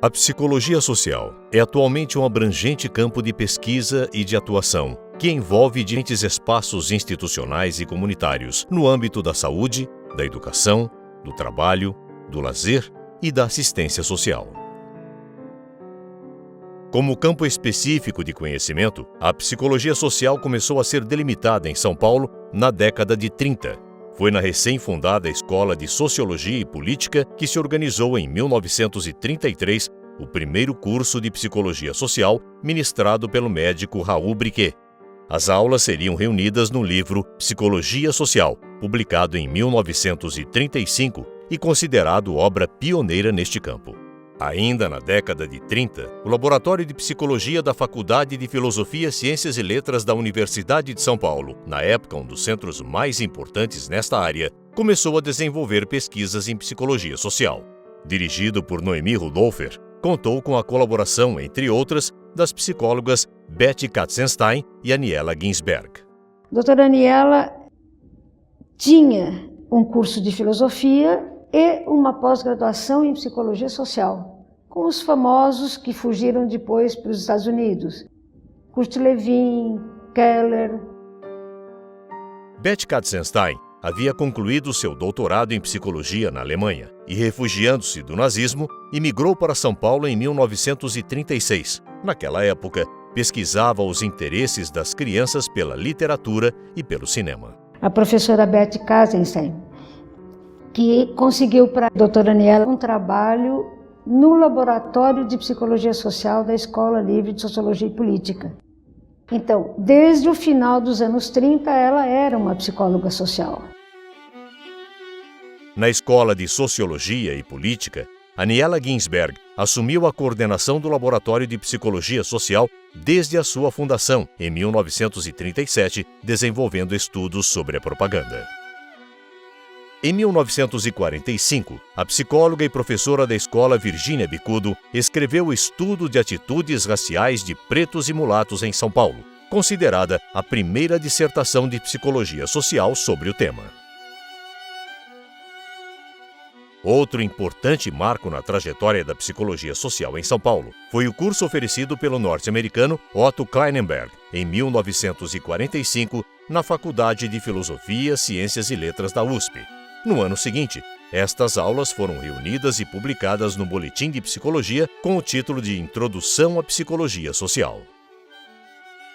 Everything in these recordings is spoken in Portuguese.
A psicologia social é atualmente um abrangente campo de pesquisa e de atuação que envolve diferentes espaços institucionais e comunitários no âmbito da saúde, da educação, do trabalho, do lazer e da assistência social. Como campo específico de conhecimento, a psicologia social começou a ser delimitada em São Paulo na década de 30. Foi na recém-fundada Escola de Sociologia e Política que se organizou em 1933 o primeiro curso de Psicologia Social ministrado pelo médico Raul Briquet. As aulas seriam reunidas no livro Psicologia Social, publicado em 1935 e considerado obra pioneira neste campo. Ainda na década de 30, o Laboratório de Psicologia da Faculdade de Filosofia, Ciências e Letras da Universidade de São Paulo, na época um dos centros mais importantes nesta área, começou a desenvolver pesquisas em psicologia social. Dirigido por Noemi Rudolfer, contou com a colaboração, entre outras, das psicólogas Betty Katzenstein e Aniela Ginsberg. Doutora Aniela tinha um curso de filosofia e uma pós-graduação em psicologia social, com os famosos que fugiram depois para os Estados Unidos, Kurt Lewin, Keller. Betty Katzenstein havia concluído seu doutorado em psicologia na Alemanha e, refugiando-se do nazismo, imigrou para São Paulo em 1936. Naquela época, pesquisava os interesses das crianças pela literatura e pelo cinema. A professora Betty Katzenstein, que conseguiu para a doutora Aniela um trabalho no Laboratório de Psicologia Social da Escola Livre de Sociologia e Política. Então, desde o final dos anos 30, ela era uma psicóloga social. Na Escola de Sociologia e Política, Aniela Ginsberg assumiu a coordenação do Laboratório de Psicologia Social desde a sua fundação, em 1937, desenvolvendo estudos sobre a propaganda. Em 1945, a psicóloga e professora da escola Virgínia Bicudo escreveu o Estudo de Atitudes Raciais de Pretos e Mulatos em São Paulo, considerada a primeira dissertação de psicologia social sobre o tema. Outro importante marco na trajetória da psicologia social em São Paulo foi o curso oferecido pelo norte-americano Otto Kleinenberg, em 1945, na Faculdade de Filosofia, Ciências e Letras da USP. No ano seguinte, estas aulas foram reunidas e publicadas no Boletim de Psicologia com o título de Introdução à Psicologia Social.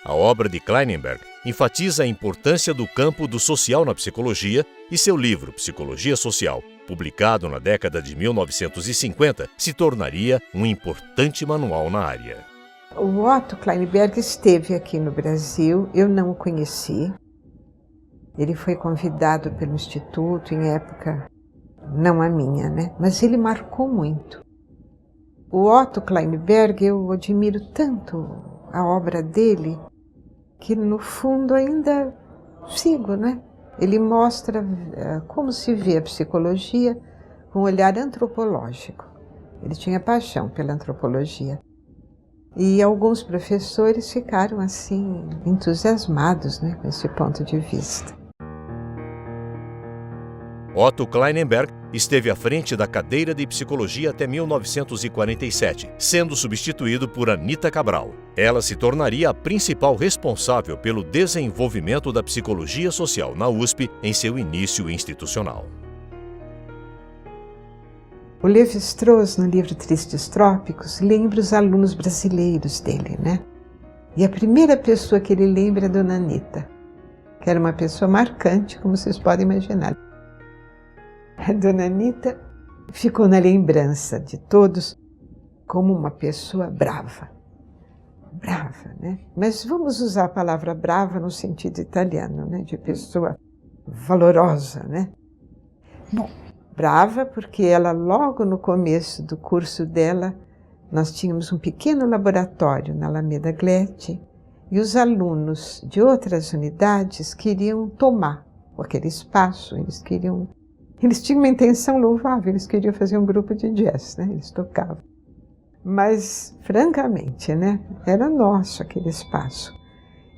A obra de Kleinenberg enfatiza a importância do campo do social na psicologia e seu livro Psicologia Social, publicado na década de 1950, se tornaria um importante manual na área. O Otto Kleinenberg esteve aqui no Brasil, eu não o conheci. Ele foi convidado pelo Instituto em época, não a minha, né? Mas ele marcou muito. O Otto Kleinenberg, eu admiro tanto a obra dele, que no fundo ainda sigo, né? Ele mostra como se vê a psicologia com um olhar antropológico. Ele tinha paixão pela antropologia. E alguns professores ficaram assim entusiasmados, né, com esse ponto de vista. Otto Kleinenberg esteve à frente da cadeira de psicologia até 1947, sendo substituído por Anita Cabral. Ela se tornaria a principal responsável pelo desenvolvimento da psicologia social na USP em seu início institucional. O Lévi-Strauss, no livro Tristes Trópicos, lembra os alunos brasileiros dele, né? E a primeira pessoa que ele lembra é a Dona Anita, que era uma pessoa marcante, como vocês podem imaginar. A Dona Anita ficou na lembrança de todos como uma pessoa brava. Brava, né? Mas vamos usar a palavra brava no sentido italiano, né? De pessoa valorosa, né? Bom, brava porque ela, logo no começo do curso dela, nós tínhamos um pequeno laboratório na Alameda Glete e os alunos de outras unidades queriam tomar aquele espaço, eles tinham uma intenção louvável, eles queriam fazer um grupo de jazz, né? Eles tocavam. Mas, francamente, né? Era nosso aquele espaço.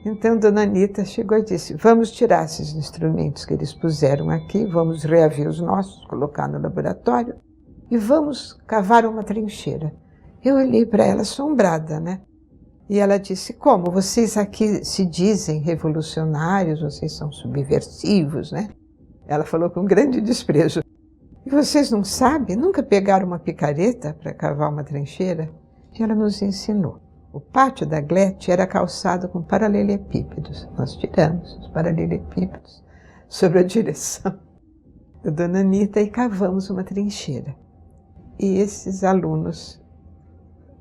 Então, Dona Anita chegou e disse, vamos tirar esses instrumentos que eles puseram aqui, vamos reaver os nossos, colocar no laboratório e vamos cavar uma trincheira. Eu olhei para ela assombrada, né? E ela disse, como? Vocês aqui se dizem revolucionários, vocês são subversivos, né? Ela falou com grande desprezo. E vocês não sabem? Nunca pegaram uma picareta para cavar uma trincheira? E ela nos ensinou. O pátio da Glete era calçado com paralelepípedos. Nós tiramos os paralelepípedos sobre a direção da Dona Anita e cavamos uma trincheira. E esses alunos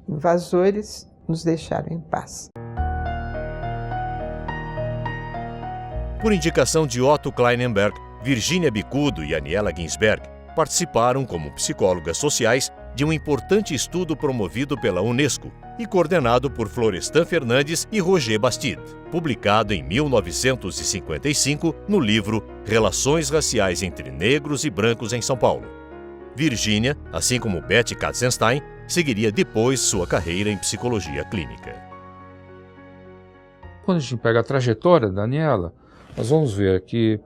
invasores nos deixaram em paz. Por indicação de Otto Kleinenberg, Virginia Bicudo e Aniela Ginsberg participaram como psicólogas sociais de um importante estudo promovido pela Unesco e coordenado por Florestan Fernandes e Roger Bastide, publicado em 1955 no livro Relações Raciais entre Negros e Brancos em São Paulo. Virginia, assim como Betty Katzenstein, seguiria depois sua carreira em psicologia clínica. Quando a gente pega a trajetória da Aniela, nós vamos ver que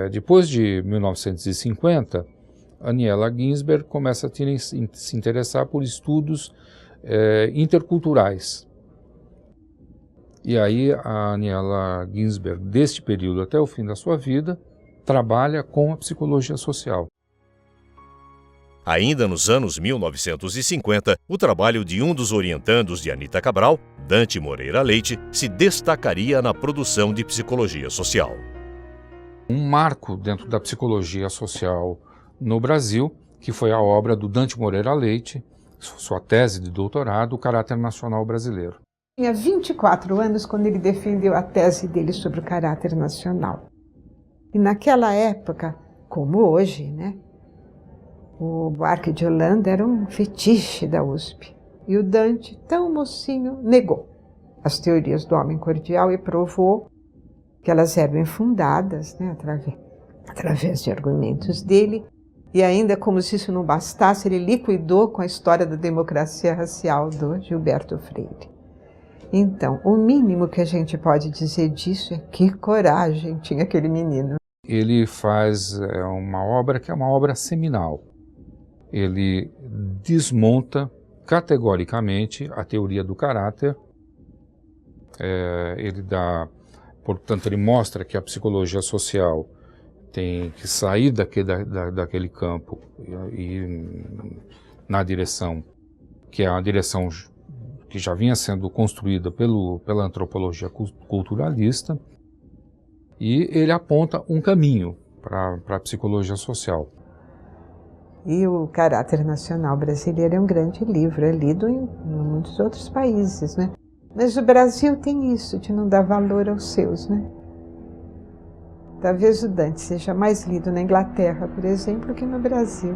depois de 1950, Aniela Ginsberg começa a se interessar por estudos interculturais. E aí a Aniela Ginsberg, deste período até o fim da sua vida, trabalha com a psicologia social. Ainda nos anos 1950, o trabalho de um dos orientandos de Anita Cabral, Dante Moreira Leite, se destacaria na produção de psicologia social. Um marco dentro da psicologia social no Brasil, que foi a obra do Dante Moreira Leite, sua tese de doutorado, O Caráter Nacional Brasileiro. Tinha 24 anos quando ele defendeu a tese dele sobre o caráter nacional. E naquela época, como hoje, né, o Buarque de Holanda era um fetiche da USP. E o Dante, tão mocinho, negou as teorias do homem cordial e provou que elas eram infundadas, né, através de argumentos dele. E ainda, como se isso não bastasse, ele liquidou com a história da democracia racial do Gilberto Freire. Então, o mínimo que a gente pode dizer disso é que coragem tinha aquele menino. Ele faz uma obra que é uma obra seminal. Ele desmonta categoricamente a teoria do caráter. Portanto, ele mostra que a psicologia social tem que sair daquele campo e na direção que é a direção que já vinha sendo construída pela antropologia culturalista, e ele aponta um caminho para a psicologia social. E o Caráter Nacional Brasileiro é um grande livro, é lido em muitos outros países, né? Mas o Brasil tem isso, de não dar valor aos seus, né? Talvez o Dante seja mais lido na Inglaterra, por exemplo, que no Brasil.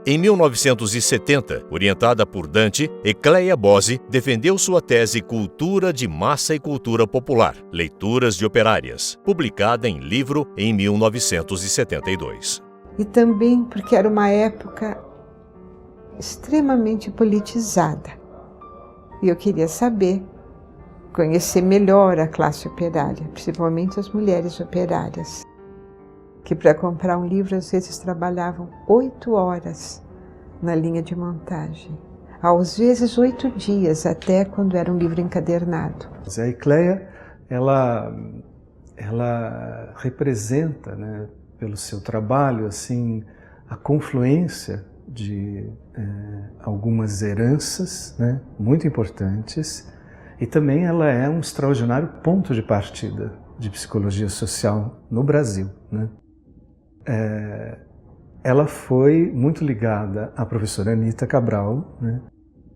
Em 1970, orientada por Dante, Ecleia Bose defendeu sua tese Cultura de Massa e Cultura Popular, Leituras de Operárias, publicada em livro em 1972. E também porque era uma época extremamente politizada. E eu queria conhecer melhor a classe operária, principalmente as mulheres operárias, que para comprar um livro às vezes trabalhavam 8 horas na linha de montagem, às vezes 8 dias, até quando era um livro encadernado. A Ecleia, ela representa, né, pelo seu trabalho, assim, a confluência de algumas heranças, né, muito importantes, e também ela é um extraordinário ponto de partida de psicologia social no Brasil, né? Ela foi muito ligada à professora Anita Cabral, né?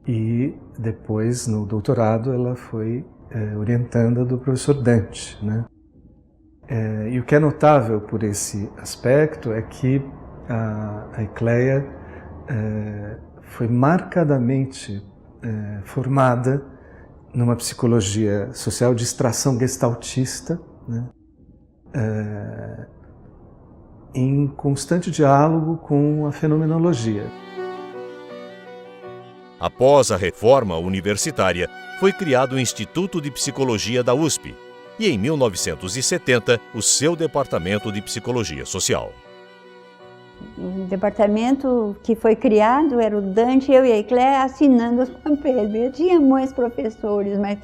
E depois, no doutorado, ela foi orientanda do professor Dante, né? E o que é notável por esse aspecto é que a Ecleia foi marcadamente formada numa psicologia social de extração gestaltista, né? Em constante diálogo com a fenomenologia. Após a reforma universitária, foi criado o Instituto de Psicologia da USP e, em 1970, o seu Departamento de Psicologia Social. O departamento que foi criado era o Dante, eu e a Ecléa assinando os papéis. Eu tinha muitos professores, mas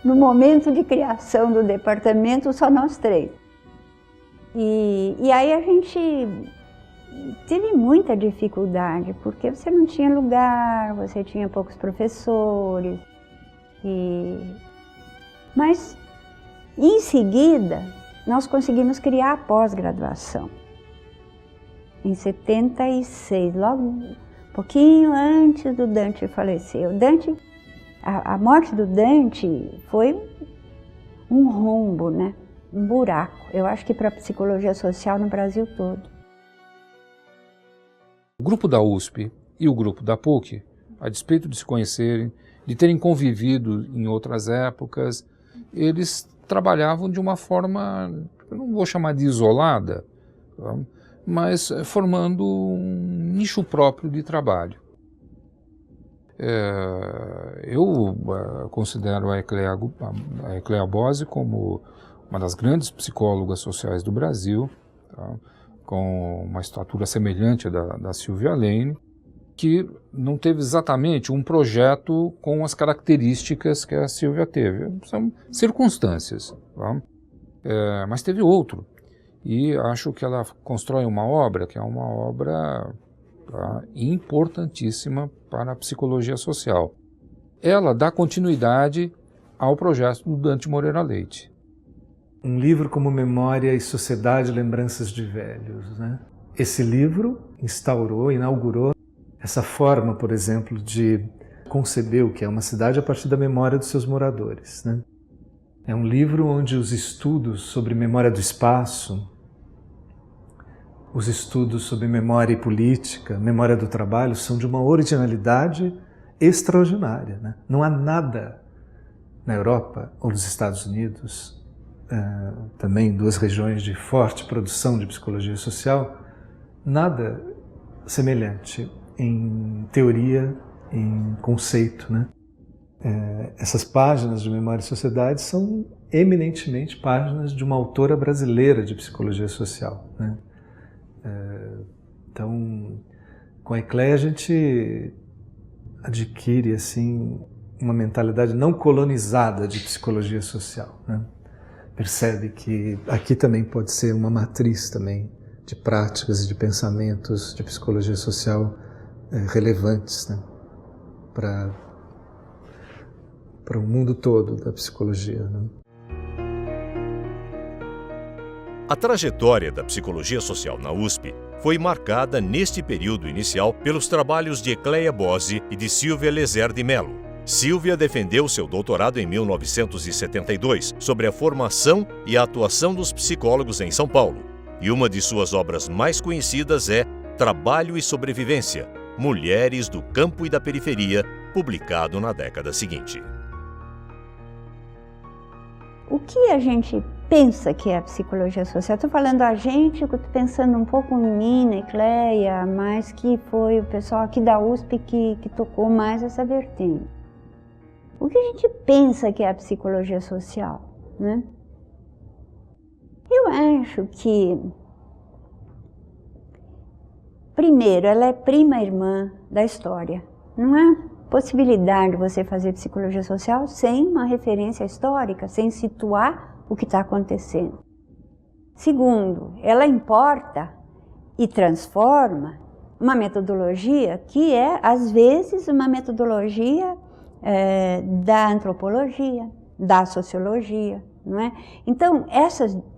no momento de criação do departamento, só nós 3. E aí a gente teve muita dificuldade, porque você não tinha lugar, você tinha poucos professores. Mas, em seguida, nós conseguimos criar a pós-graduação. Em 76, logo um pouquinho antes do Dante falecer. A morte do Dante foi um rombo, né? Um buraco. Eu acho que para a psicologia social no Brasil todo. O grupo da USP e o grupo da PUC, a despeito de se conhecerem, de terem convivido em outras épocas, eles trabalhavam de uma forma, eu não vou chamar de isolada, tá? Mas formando um nicho próprio de trabalho. Eu considero a Ecléa Bose como uma das grandes psicólogas sociais do Brasil, tá? Com uma estatura semelhante à da Silvia Lane, que não teve exatamente um projeto com as características que a Silvia teve. São circunstâncias, tá? Mas teve outro. E acho que ela constrói uma obra que é uma obra, tá, importantíssima para a psicologia social. Ela dá continuidade ao projeto do Dante Moreira Leite. Um livro como Memória e Sociedade, Lembranças de Velhos, né? Esse livro inaugurou essa forma, por exemplo, de conceber o que é uma cidade a partir da memória dos seus moradores, né? É um livro onde os estudos sobre memória do espaço, os estudos sobre memória e política, memória do trabalho, são de uma originalidade extraordinária, né? Não há nada na Europa ou nos Estados Unidos, também 2 regiões de forte produção de psicologia social, nada semelhante em teoria, em conceito, né? Essas páginas de Memória e Sociedade são eminentemente páginas de uma autora brasileira de psicologia social, né? Então, com a Ecléa a gente adquire assim uma mentalidade não colonizada de psicologia social, né? Percebe que aqui também pode ser uma matriz também de práticas e de pensamentos de psicologia social relevantes, né? Para o mundo todo da psicologia, né? A trajetória da psicologia social na USP foi marcada neste período inicial pelos trabalhos de Ecléa Bose e de Silvia Lezer de Mello. Silvia defendeu seu doutorado em 1972 sobre a formação e a atuação dos psicólogos em São Paulo. E uma de suas obras mais conhecidas é Trabalho e Sobrevivência, Mulheres do Campo e da Periferia, publicado na década seguinte. O que a gente pensa que é a psicologia social? Estou falando a gente, estou pensando um pouco em mim, na Ecléa, mas que foi o pessoal aqui da USP que tocou mais essa vertente. O que a gente pensa que é a psicologia social, né? Eu acho que, primeiro, ela é prima irmã da história. Não há possibilidade de você fazer psicologia social sem uma referência histórica, sem situar o que está acontecendo. Segundo, ela importa e transforma uma metodologia que é, às vezes, uma metodologia da antropologia, da sociologia, não é? Então,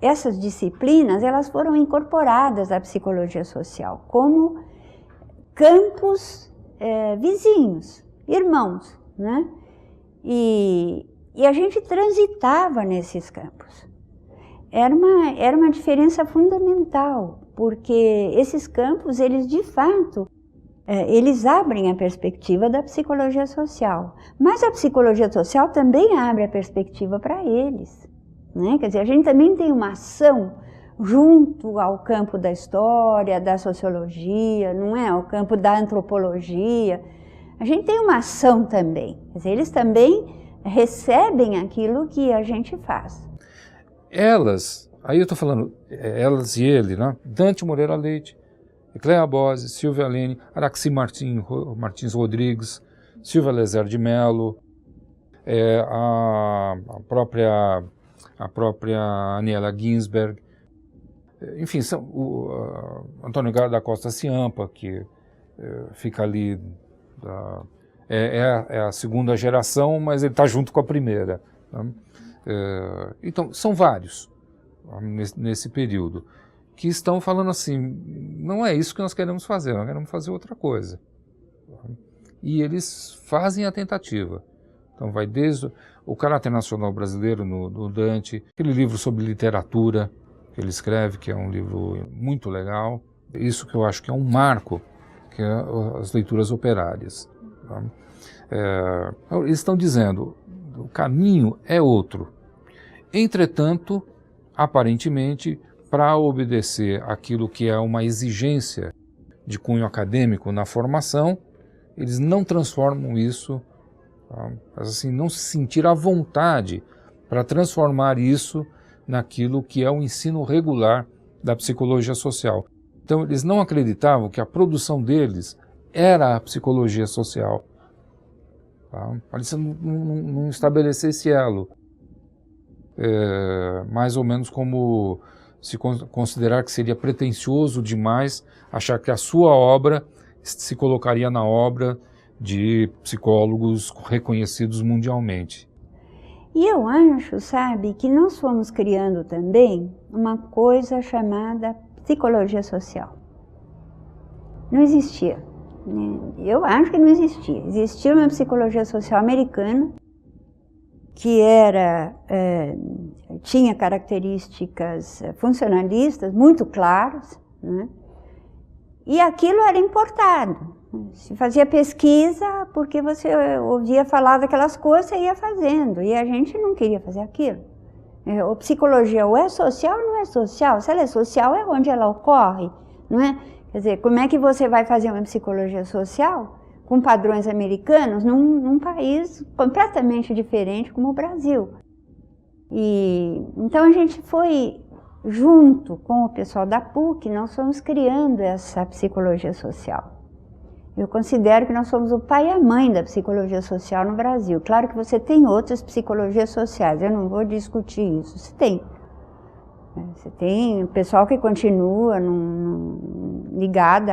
essas disciplinas, elas foram incorporadas à psicologia social como campos vizinhos, irmãos, né? E a gente transitava nesses campos. Era uma diferença fundamental, porque esses campos, eles de fato, eles abrem a perspectiva da psicologia social, mas a psicologia social também abre a perspectiva para eles, né? Quer dizer, a gente também tem uma ação junto ao campo da história, da sociologia, não é? Ao campo da antropologia. A gente tem uma ação também, quer dizer, eles também recebem aquilo que a gente faz. Elas, aí eu estou falando, elas e ele, né? Dante Moreira Leite, Cléa Bose, Silvia Lene, Araxi Martins Rodrigues, Silvia Lezer de Mello, a própria Aniela Ginsberg, enfim, Antônio da Costa Ciampa, que fica ali, é a segunda geração, mas ele está junto com a primeira. Né? Então, são vários nesse período, que estão falando assim, não é isso que nós queremos fazer, nós queremos fazer outra coisa. E eles fazem a tentativa. Então vai desde o caráter nacional brasileiro no Dante, aquele livro sobre literatura que ele escreve, que é um livro muito legal. Isso que eu acho que é um marco, que é as leituras operárias. Tá? Eles estão dizendo, o caminho é outro. Entretanto, aparentemente, para obedecer aquilo que é uma exigência de cunho acadêmico na formação, eles não transformam isso, tá? Mas assim, não se sentir à vontade para transformar isso naquilo que é o ensino regular da psicologia social. Então, eles não acreditavam que a produção deles era a psicologia social. Tá? Eles não estabelecer esse elo. Mais ou menos como se considerar que seria pretensioso demais achar que a sua obra se colocaria na obra de psicólogos reconhecidos mundialmente. E eu acho, sabe, que nós fomos criando também uma coisa chamada psicologia social. Não existia. Né? Eu acho que não existia. Existia uma psicologia social americana que tinha características funcionalistas muito claras, né? E aquilo era importado. Se fazia pesquisa porque você ouvia falar daquelas coisas e ia fazendo, e a gente não queria fazer aquilo. A psicologia ou é social ou não é social. Se ela é social, é onde ela ocorre, não é? Quer dizer, como é que você vai fazer uma psicologia social com padrões americanos num país completamente diferente como o Brasil? E então a gente foi, junto com o pessoal da PUC, nós fomos criando essa psicologia social. Eu considero que nós somos o pai e a mãe da psicologia social no Brasil. Claro que você tem outras psicologias sociais, eu não vou discutir isso. Você tem o pessoal que continua ligado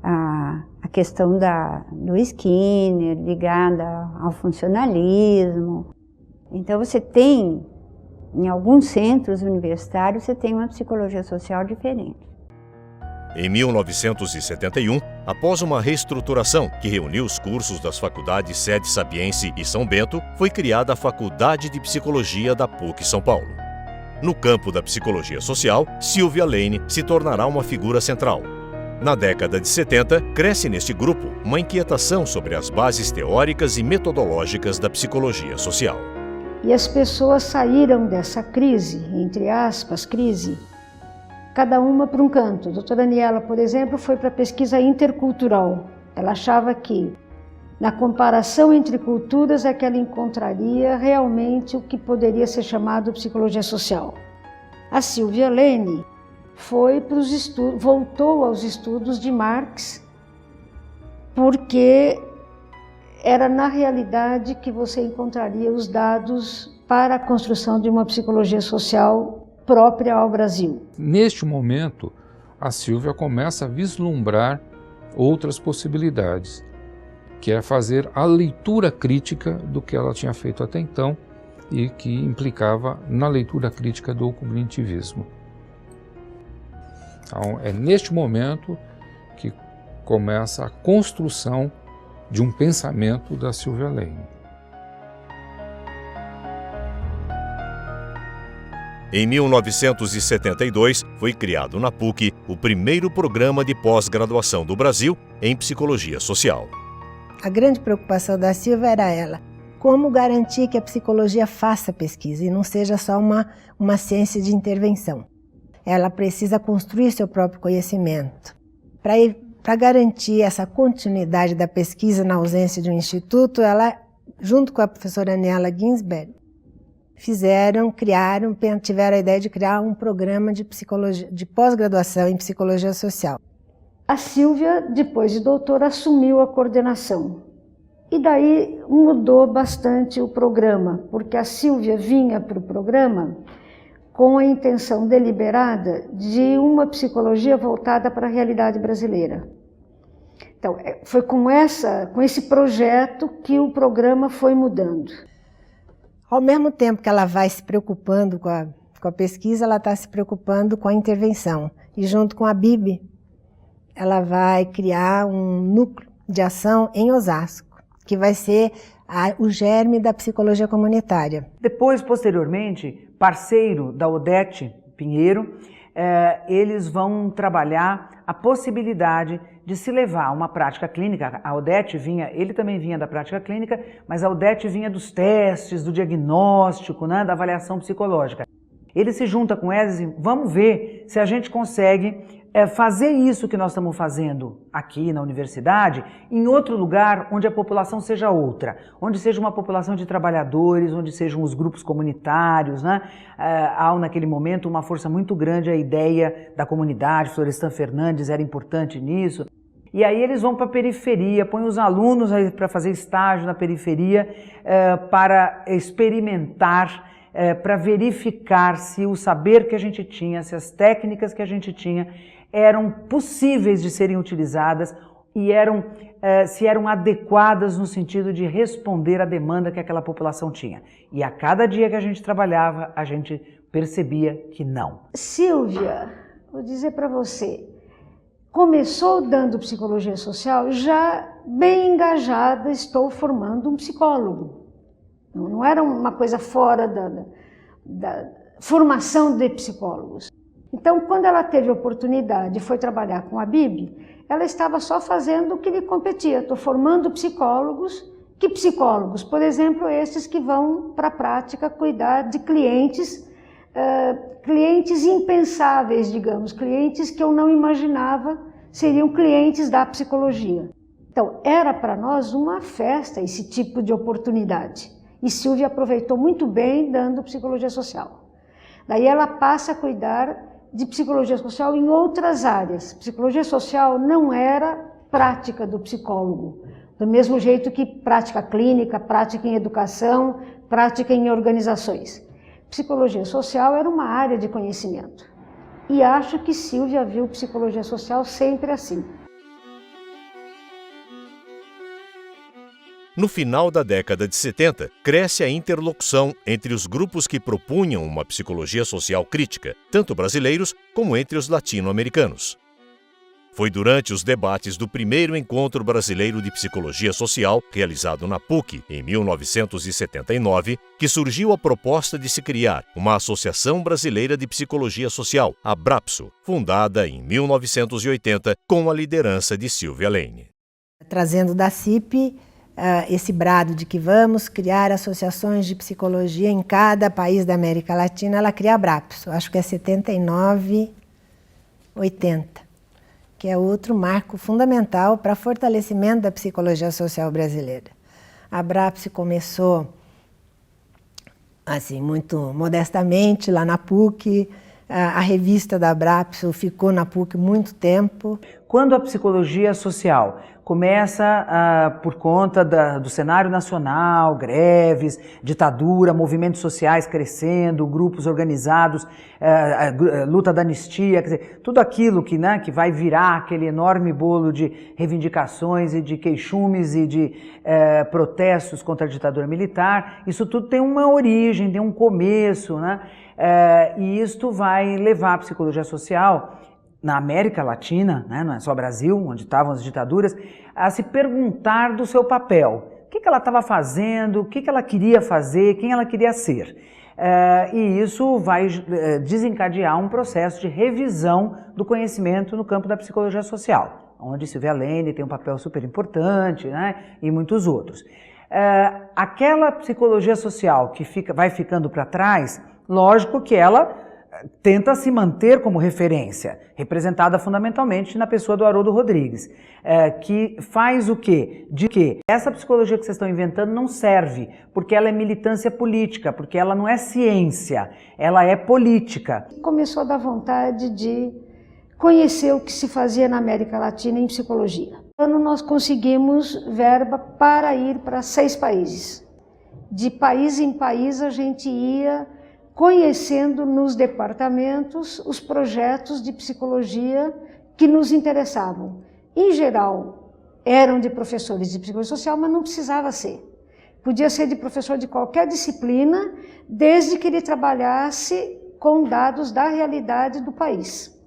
à questão do Skinner, ligada ao funcionalismo. Então você tem, em alguns centros universitários, você tem uma psicologia social diferente. Em 1971, após uma reestruturação que reuniu os cursos das faculdades Sede Sapiense e São Bento, foi criada a Faculdade de Psicologia da PUC São Paulo. No campo da psicologia social, Silvia Lene se tornará uma figura central. Na década de 70, cresce neste grupo uma inquietação sobre as bases teóricas e metodológicas da psicologia social. E as pessoas saíram dessa crise, entre aspas, crise, cada uma para um canto. A doutora Aniela, por exemplo, foi para a pesquisa intercultural. Ela achava que, na comparação entre culturas, é que ela encontraria realmente o que poderia ser chamado psicologia social. A Silvia Lene foi para os estudos, voltou aos estudos de Marx, porque era na realidade que você encontraria os dados para a construção de uma psicologia social própria ao Brasil. Neste momento, a Silvia começa a vislumbrar outras possibilidades, que é fazer a leitura crítica do que ela tinha feito até então e que implicava na leitura crítica do cognitivismo. Então, é neste momento que começa a construção de um pensamento da Silvia Lene. Em 1972, foi criado na PUC o primeiro programa de pós-graduação do Brasil em psicologia social. A grande preocupação da Silvia era como garantir que a psicologia faça pesquisa e não seja só uma ciência de intervenção. Ela precisa construir seu próprio conhecimento. Para garantir essa continuidade da pesquisa na ausência de um instituto, ela, junto com a professora Aniela Ginsberg, tiveram a ideia de criar um programa de pós-graduação em psicologia social. A Silvia, depois de doutora, assumiu a coordenação. E daí mudou bastante o programa, porque a Silvia vinha para o programa com a intenção deliberada de uma psicologia voltada para a realidade brasileira. Então, foi com esse projeto que o programa foi mudando. Ao mesmo tempo que ela vai se preocupando com a pesquisa, ela está se preocupando com a intervenção. E junto com a BIB, ela vai criar um núcleo de ação em Osasco, que vai ser o germe da psicologia comunitária. Depois, posteriormente, parceiro da Odete Pinheiro, eles vão trabalhar a possibilidade de se levar uma prática clínica. A Odete ele também vinha da prática clínica, mas a Odete vinha dos testes, do diagnóstico, né, da avaliação psicológica. Ele se junta com eles e vamos ver se a gente consegue fazer isso que nós estamos fazendo aqui na universidade em outro lugar onde a população seja outra, onde seja uma população de trabalhadores, onde sejam os grupos comunitários, né? Há naquele momento uma força muito grande a ideia da comunidade, Florestan Fernandes era importante nisso. E aí eles vão para a periferia, põem os alunos para fazer estágio na periferia para experimentar, para verificar se o saber que a gente tinha, se as técnicas que a gente tinha eram possíveis de serem utilizadas e se eram adequadas no sentido de responder à demanda que aquela população tinha. E a cada dia que a gente trabalhava, a gente percebia que não. Silvia, vou dizer para você, começou dando psicologia social, já bem engajada, estou formando um psicólogo. Não era uma coisa fora da formação de psicólogos. Então, quando ela teve a oportunidade e foi trabalhar com a BIB, ela estava só fazendo o que lhe competia. Estou formando psicólogos. Que psicólogos? Por exemplo, esses que vão para a prática cuidar de clientes, clientes impensáveis, digamos, clientes que eu não imaginava seriam clientes da psicologia. Então, era para nós uma festa esse tipo de oportunidade. E Silvia aproveitou muito bem dando psicologia social. Daí ela passa a cuidar de psicologia social em outras áreas. Psicologia social não era prática do psicólogo, do mesmo jeito que prática clínica, prática em educação, prática em organizações. Psicologia social era uma área de conhecimento. E acho que Silvia viu psicologia social sempre assim. No final da década de 70, cresce a interlocução entre os grupos que propunham uma psicologia social crítica, tanto brasileiros como entre os latino-americanos. Foi durante os debates do primeiro Encontro Brasileiro de Psicologia Social, realizado na PUC, em 1979, que surgiu a proposta de se criar uma Associação Brasileira de Psicologia Social, a Brapso, fundada em 1980 com a liderança de Silvia Lane. Trazendo da CIP esse brado de que vamos criar associações de psicologia em cada país da América Latina, ela cria a Brapso, acho que é 79, 80, que é outro marco fundamental para fortalecimento da psicologia social brasileira. A Brapso começou, assim, muito modestamente, lá na PUC. A revista da Brapso ficou na PUC muito tempo. Quando a psicologia social começa, por conta do cenário nacional, greves, ditadura, movimentos sociais crescendo, grupos organizados, luta da anistia, quer dizer, tudo aquilo que vai virar aquele enorme bolo de reivindicações e de queixumes e de protestos contra a ditadura militar, isso tudo tem uma origem, tem um começo, né? E isto vai levar a psicologia social na América Latina, né, não é só Brasil, onde estavam as ditaduras, a se perguntar do seu papel. O que ela estava fazendo, o que ela queria fazer, quem ela queria ser. E isso vai desencadear um processo de revisão do conhecimento no campo da psicologia social, onde Silvia Lane tem um papel super importante, né, e muitos outros. Aquela psicologia social que vai ficando para trás, lógico que ela tenta se manter como referência, representada fundamentalmente na pessoa do Haroldo Rodrigues, que faz o quê? De que essa psicologia que vocês estão inventando não serve, porque ela é militância política, porque ela não é ciência, ela é política. Começou a dar vontade de conhecer o que se fazia na América Latina em psicologia. Ano nós conseguimos verba para ir para 6 países. De país em país a gente ia conhecendo nos departamentos os projetos de psicologia que nos interessavam. Em geral, eram de professores de psicologia social, mas não precisava ser. Podia ser de professor de qualquer disciplina, desde que ele trabalhasse com dados da realidade do país.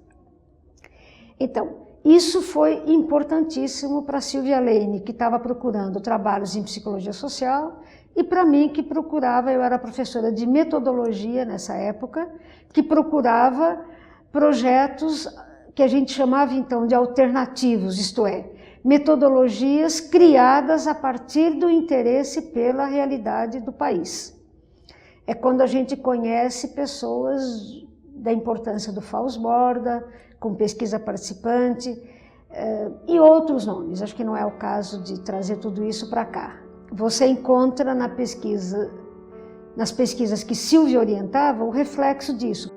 Então, isso foi importantíssimo para a Silvia Lane, que estava procurando trabalhos em psicologia social, e para mim, que procurava, eu era professora de metodologia nessa época, que procurava projetos que a gente chamava então de alternativos, isto é, metodologias criadas a partir do interesse pela realidade do país. É quando a gente conhece pessoas da importância do Fausto Borda, com pesquisa participante, e outros nomes. Acho que não é o caso de trazer tudo isso para cá. Você encontra nas pesquisas que Silvia orientava, o reflexo disso.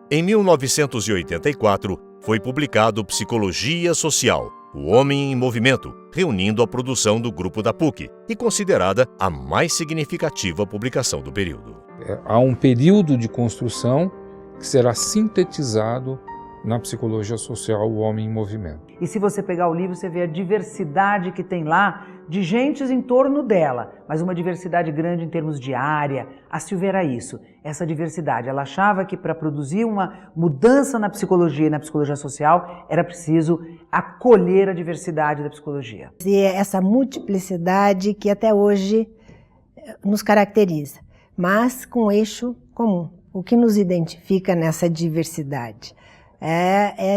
Em 1984, foi publicado Psicologia Social, O Homem em Movimento, reunindo a produção do grupo da PUC e considerada a mais significativa publicação do período. Há um período de construção que será sintetizado na Psicologia Social, O Homem em Movimento. E se você pegar o livro, você vê a diversidade que tem lá de gentes em torno dela, mas uma diversidade grande em termos de área. A Silvia era isso, essa diversidade. Ela achava que para produzir uma mudança na psicologia e na psicologia social, era preciso acolher a diversidade da psicologia. E essa multiplicidade que até hoje nos caracteriza, mas com um eixo comum. O que nos identifica nessa diversidade é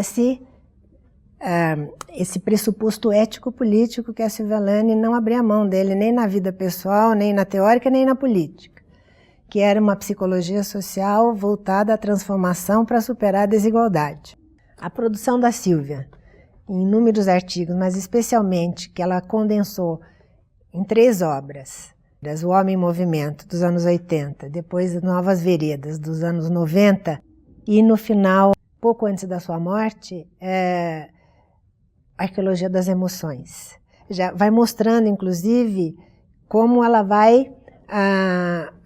esse pressuposto ético-político que a Silvia Lane não abria mão dele, nem na vida pessoal, nem na teórica, nem na política, que era uma psicologia social voltada à transformação para superar a desigualdade. A produção da Silvia, em inúmeros artigos, mas especialmente que ela condensou em 3 obras, O Homem em Movimento, dos anos 80, depois Novas Veredas, dos anos 90, e no final, pouco antes da sua morte, Arqueologia das Emoções. Já vai mostrando, inclusive, como ela vai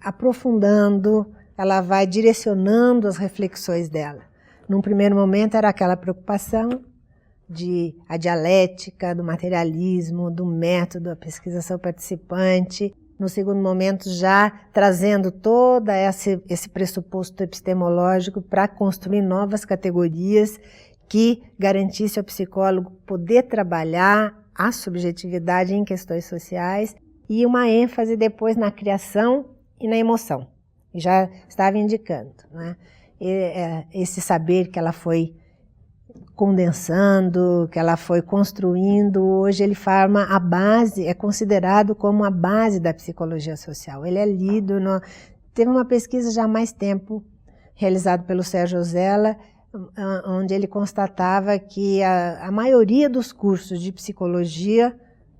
aprofundando, ela vai direcionando as reflexões dela. Num primeiro momento era aquela preocupação a dialética, do materialismo, do método, a pesquisação participante. No segundo momento, já trazendo todo esse pressuposto epistemológico para construir novas categorias que garantisse ao psicólogo poder trabalhar a subjetividade em questões sociais e uma ênfase depois na criação e na emoção. E já estava indicando, né? Esse saber que ela foi condensando, que ela foi construindo, hoje ele forma a base, é considerado como a base da psicologia social. Ele é lido, teve uma pesquisa já há mais tempo, realizada pelo Sérgio Ozella, onde ele constatava que a maioria dos cursos de psicologia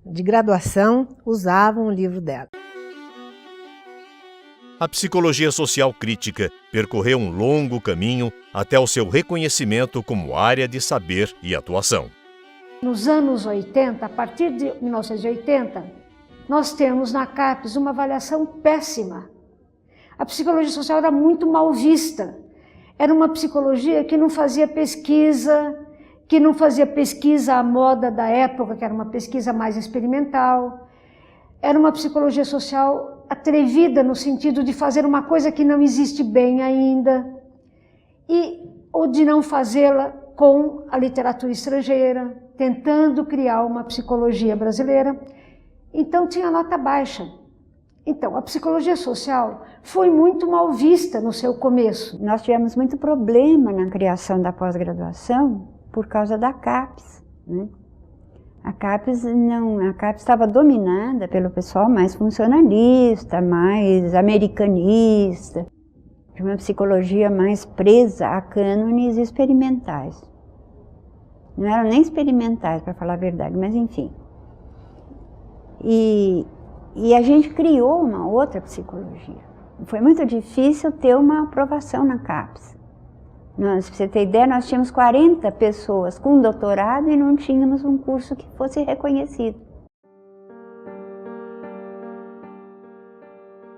de graduação usavam o livro dela. A psicologia social crítica percorreu um longo caminho até o seu reconhecimento como área de saber e atuação. Nos anos 80, a partir de 1980, nós temos na CAPES uma avaliação péssima. A psicologia social era muito mal vista. Era uma psicologia que não fazia pesquisa à moda da época, que era uma pesquisa mais experimental. Era uma psicologia social atrevida no sentido de fazer uma coisa que não existe bem ainda, ou de não fazê-la com a literatura estrangeira, tentando criar uma psicologia brasileira. Então tinha nota baixa. Então, a psicologia social foi muito mal vista no seu começo. Nós tivemos muito problema na criação da pós-graduação por causa da CAPES, né? A CAPES estava dominada pelo pessoal mais funcionalista, mais americanista. de uma psicologia mais presa a cânones experimentais. Não eram nem experimentais, para falar a verdade, mas enfim. E a gente criou uma outra psicologia. Foi muito difícil ter uma aprovação na CAPES. Para você ter ideia, nós tínhamos 40 pessoas com doutorado e não tínhamos um curso que fosse reconhecido.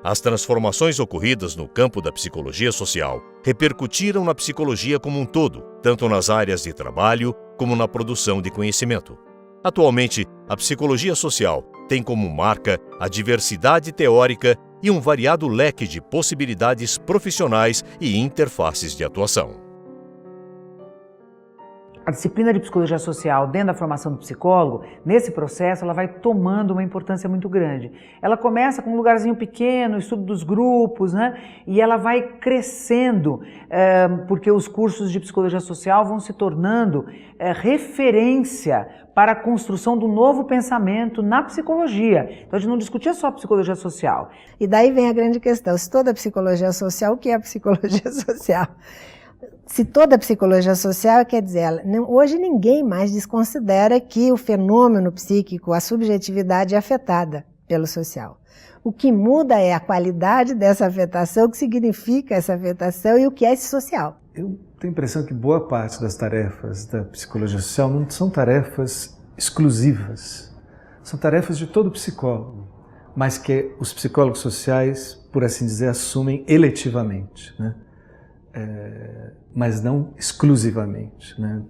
As transformações ocorridas no campo da psicologia social repercutiram na psicologia como um todo, tanto nas áreas de trabalho como na produção de conhecimento. Atualmente, a psicologia social tem como marca a diversidade teórica e um variado leque de possibilidades profissionais e interfaces de atuação. A disciplina de psicologia social dentro da formação do psicólogo, nesse processo, ela vai tomando uma importância muito grande. Ela começa com um lugarzinho pequeno, estudo dos grupos, né? E ela vai crescendo, porque os cursos de psicologia social vão se tornando referência para a construção do novo pensamento na psicologia. Então a gente não discutia só a psicologia social. E daí vem a grande questão, se toda a psicologia social, o que é a psicologia social? Se toda a psicologia social, quer dizer, hoje ninguém mais desconsidera que o fenômeno psíquico, a subjetividade é afetada pelo social. O que muda é a qualidade dessa afetação, o que significa essa afetação e o que é esse social. Eu tenho a impressão que boa parte das tarefas da psicologia social não são tarefas exclusivas, são tarefas de todo psicólogo, mas que os psicólogos sociais, por assim dizer, assumem eletivamente, né? Mas não exclusivamente, né?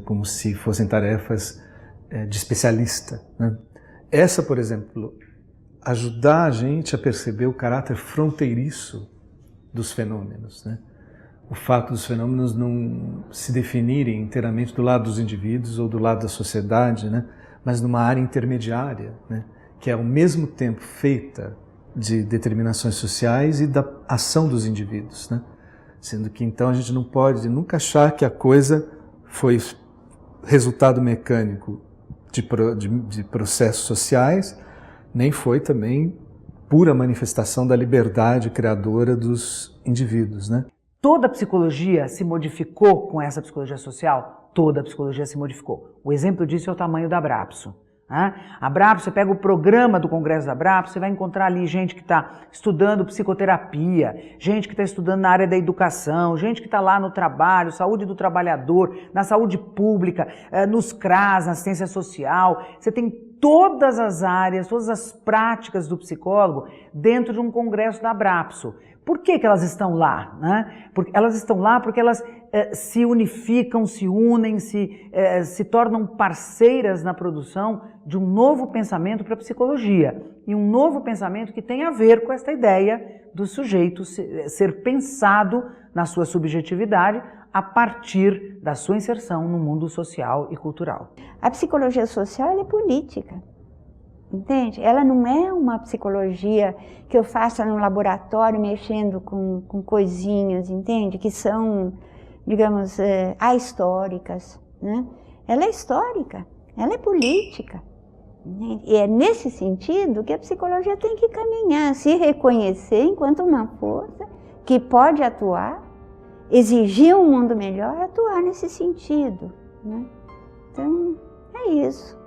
Como se fossem tarefas de especialista, né? Essa, por exemplo, ajudar a gente a perceber o caráter fronteiriço dos fenômenos, né? O fato dos fenômenos não se definirem inteiramente do lado dos indivíduos ou do lado da sociedade, né? Mas numa área intermediária, né? Que é ao mesmo tempo feita de determinações sociais e da ação dos indivíduos, né? Sendo que então a gente não pode nunca achar que a coisa foi resultado mecânico de processos sociais, nem foi também pura manifestação da liberdade criadora dos indivíduos, né? Toda a psicologia se modificou com essa psicologia social? Toda a psicologia se modificou. O exemplo disso é o tamanho da Abrapso. A Abrapso, você pega o programa do Congresso da Abrapso, você vai encontrar ali gente que está estudando psicoterapia, gente que está estudando na área da educação, gente que está lá no trabalho, saúde do trabalhador, na saúde pública, nos CRAS, na assistência social. Você tem todas as áreas, todas as práticas do psicólogo dentro de um congresso da Abrapso. Por que elas estão lá? Né? Elas estão lá porque elas se unificam, se unem, se tornam parceiras na produção de um novo pensamento para a psicologia. E um novo pensamento que tem a ver com esta ideia do sujeito ser pensado na sua subjetividade a partir da sua inserção no mundo social e cultural. A psicologia social ela é política. Entende? Ela não é uma psicologia que eu faça no laboratório mexendo com coisinhas, entende? Que são, digamos, ahistóricas, né? Ela é histórica, ela é política. Entende? E é nesse sentido que a psicologia tem que caminhar, se reconhecer enquanto uma força que pode atuar, exigir um mundo melhor, atuar nesse sentido, né? Então, é isso.